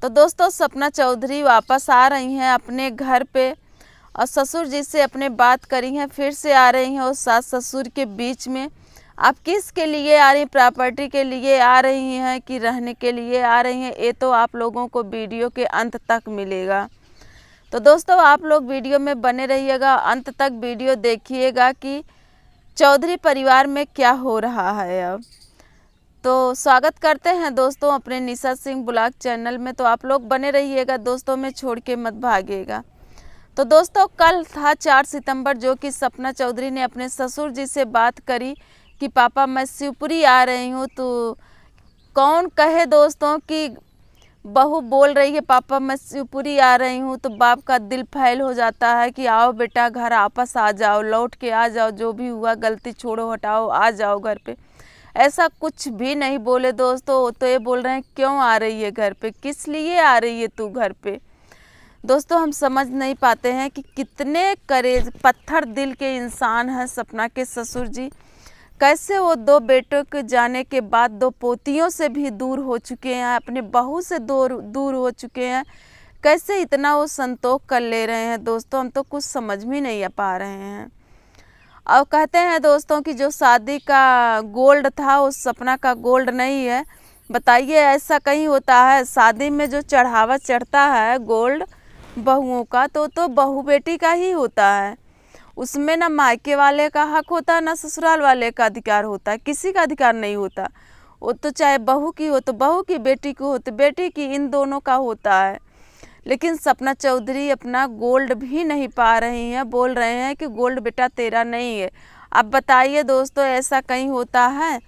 तो दोस्तों सपना चौधरी वापस आ रही हैं अपने घर पे और ससुर जी से अपने बात करी हैं, फिर से आ रही हैं और सास ससुर के बीच में। आप किस के लिए आ रही हैं, प्रॉपर्टी के लिए आ रही हैं कि रहने के लिए आ रही हैं, ये तो आप लोगों को वीडियो के अंत तक मिलेगा। तो दोस्तों आप लोग वीडियो में बने रहिएगा, अंत तक वीडियो देखिएगा कि चौधरी परिवार में क्या हो रहा है। अब तो स्वागत करते हैं दोस्तों अपने निशा सिंह ब्लॉग चैनल में। तो आप लोग बने रहिएगा दोस्तों, में छोड़ के मत भागिएगा। तो दोस्तों कल था 4 सितंबर, जो कि सपना चौधरी ने अपने ससुर जी से बात करी कि पापा मैं शिवपुरी आ रही हूँ। तो कौन कहे दोस्तों कि बहू बोल रही है पापा मैं शिवपुरी आ रही हूँ, तो बाप का दिल फैल हो जाता है कि आओ बेटा घर वापस आ जाओ, लौट के आ जाओ, जो भी हुआ गलती छोड़ो हटाओ, आ जाओ घर पे। ऐसा कुछ भी नहीं बोले दोस्तों, तो ये बोल रहे हैं क्यों आ रही है घर पे, किस लिए आ रही है तू घर पे। दोस्तों हम समझ नहीं पाते हैं कि कितने करेज पत्थर दिल के इंसान हैं सपना के ससुर जी। कैसे वो 2 बेटों के जाने के बाद 2 पोतियों से भी दूर हो चुके हैं, अपने बहू से दूर हो चुके हैं। कैसे इतना वो संतोष कर ले रहे हैं दोस्तों, हम तो कुछ समझ में नहीं पा रहे हैं। और कहते हैं दोस्तों कि जो शादी का गोल्ड था वो सपना का गोल्ड नहीं है। बताइए ऐसा कहीं होता है? शादी में जो चढ़ावा चढ़ता है गोल्ड बहुओं का, तो बहू बेटी का ही होता है। उसमें ना मायके वाले का हक होता है ना ससुराल वाले का अधिकार होता है, किसी का अधिकार नहीं होता। वो तो चाहे बहू की हो तो बहू की, बेटी की हो तो बेटी की, इन दोनों का होता है। लेकिन सपना चौधरी अपना गोल्ड भी नहीं पा रही हैं, बोल रहे हैं कि गोल्ड बेटा तेरा नहीं है। अब बताइए दोस्तों ऐसा कहीं होता है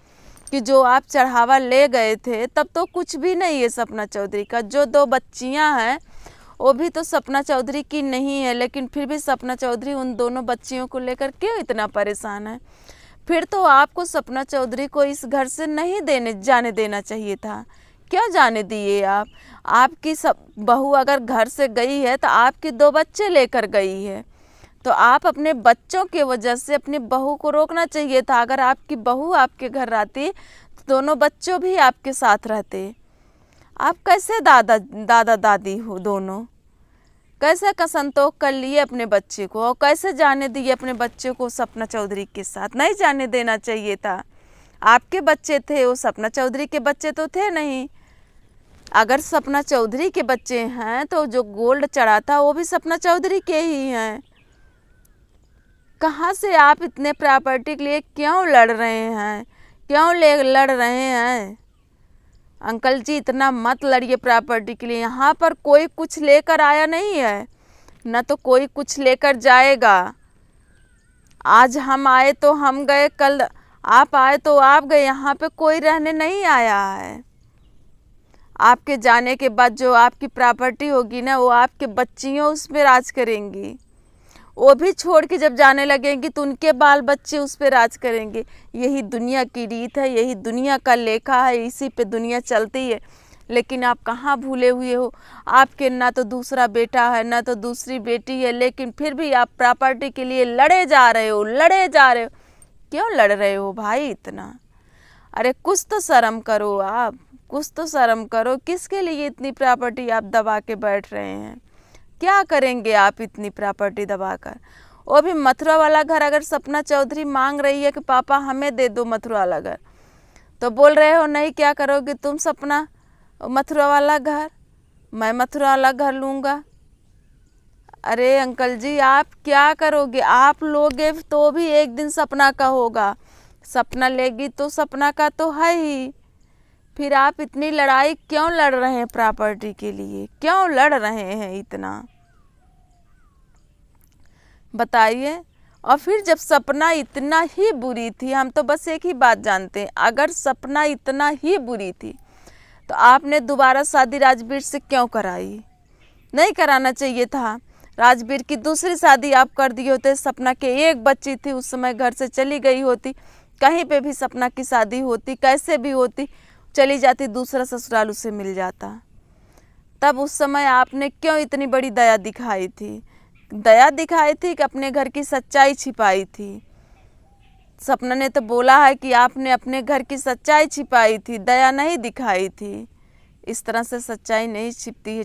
कि जो आप चढ़ावा ले गए थे तब तो कुछ भी नहीं है सपना चौधरी का। जो 2 बच्चियां हैं वो भी तो सपना चौधरी की नहीं है, लेकिन फिर भी सपना चौधरी उन दोनों बच्चियों को लेकर क्यों इतना परेशान है। फिर तो आपको सपना चौधरी को इस घर से नहीं जाने देना चाहिए था, क्यों जाने दिए आप? आपकी सब बहू अगर घर से गई है तो आपकी 2 बच्चे लेकर गई है, तो आप अपने बच्चों के वजह से अपनी बहू को रोकना चाहिए था। अगर आपकी बहू आपके घर आती तो दोनों बच्चों भी आपके साथ रहते। आप कैसे दादा दादी हो दोनों, कैसे का संतोष कर लिए अपने बच्चे को और कैसे जाने दिए अपने बच्चे को सपना चौधरी के साथ? नहीं जाने देना चाहिए था। आपके बच्चे थे, वो सपना चौधरी के बच्चे तो थे नहीं। अगर सपना चौधरी के बच्चे हैं तो जो गोल्ड चढ़ा था वो भी सपना चौधरी के ही हैं। कहाँ से आप इतने प्रॉपर्टी के लिए क्यों लड़ रहे हैं, क्यों लड़ रहे हैं? अंकल जी इतना मत लड़िए प्रॉपर्टी के लिए। यहाँ पर कोई कुछ लेकर आया नहीं है, न तो कोई कुछ लेकर जाएगा। आज हम आए तो हम गए, कल आप आए तो आप गए, यहाँ पे कोई रहने नहीं आया है। आपके जाने के बाद जो आपकी प्रॉपर्टी होगी ना, वो आपके बच्चियों उस पर राज करेंगी। वो भी छोड़ के जब जाने लगेंगी तो उनके बाल बच्चे उस पर राज करेंगे। यही दुनिया की रीत है, यही दुनिया का लेखा है, इसी पे दुनिया चलती है। लेकिन आप कहाँ भूले हुए हो? आपके ना तो दूसरा बेटा है ना तो दूसरी बेटी है, लेकिन फिर भी आप प्रॉपर्टी के लिए लड़े जा रहे हो। क्यों लड़ रहे हो भाई इतना? अरे कुछ तो शर्म करो आप, कुछ तो शर्म करो। किसके लिए इतनी प्रॉपर्टी आप दबा के बैठ रहे हैं? क्या करेंगे आप इतनी प्रॉपर्टी दबाकर? वो भी मथुरा वाला घर। अगर सपना चौधरी मांग रही है कि पापा हमें दे दो मथुरा वाला घर, तो बोल रहे हो नहीं, क्या करोगे तुम सपना मथुरा वाला घर? मैं मथुरा वाला घर लूँगा। अरे अंकल जी आप क्या करोगे? आप लोगे तो भी एक दिन सपना का होगा, सपना लेगी तो सपना का तो है ही। फिर आप इतनी लड़ाई क्यों लड़ रहे हैं प्रॉपर्टी के लिए, क्यों लड़ रहे हैं इतना? बताइए। और फिर जब सपना इतना ही बुरी थी, हम तो बस एक ही बात जानते हैं, अगर सपना इतना ही बुरी थी तो आपने दोबारा शादी राजवीर से क्यों कराई? नहीं कराना चाहिए था। राजवीर की दूसरी शादी आप कर दिए होते। सपना के एक बच्ची थी, उस समय घर से चली गई होती, कहीं पे भी सपना की शादी होती, कैसे भी होती, चली जाती, दूसरा ससुराल उसे मिल जाता। तब उस समय आपने क्यों इतनी बड़ी दया दिखाई थी? दया दिखाई थी कि अपने घर की सच्चाई छिपाई थी? सपना ने तो बोला है कि आपने अपने घर की सच्चाई छिपाई थी, दया नहीं दिखाई थी। इस तरह से सच्चाई नहीं छिपती है।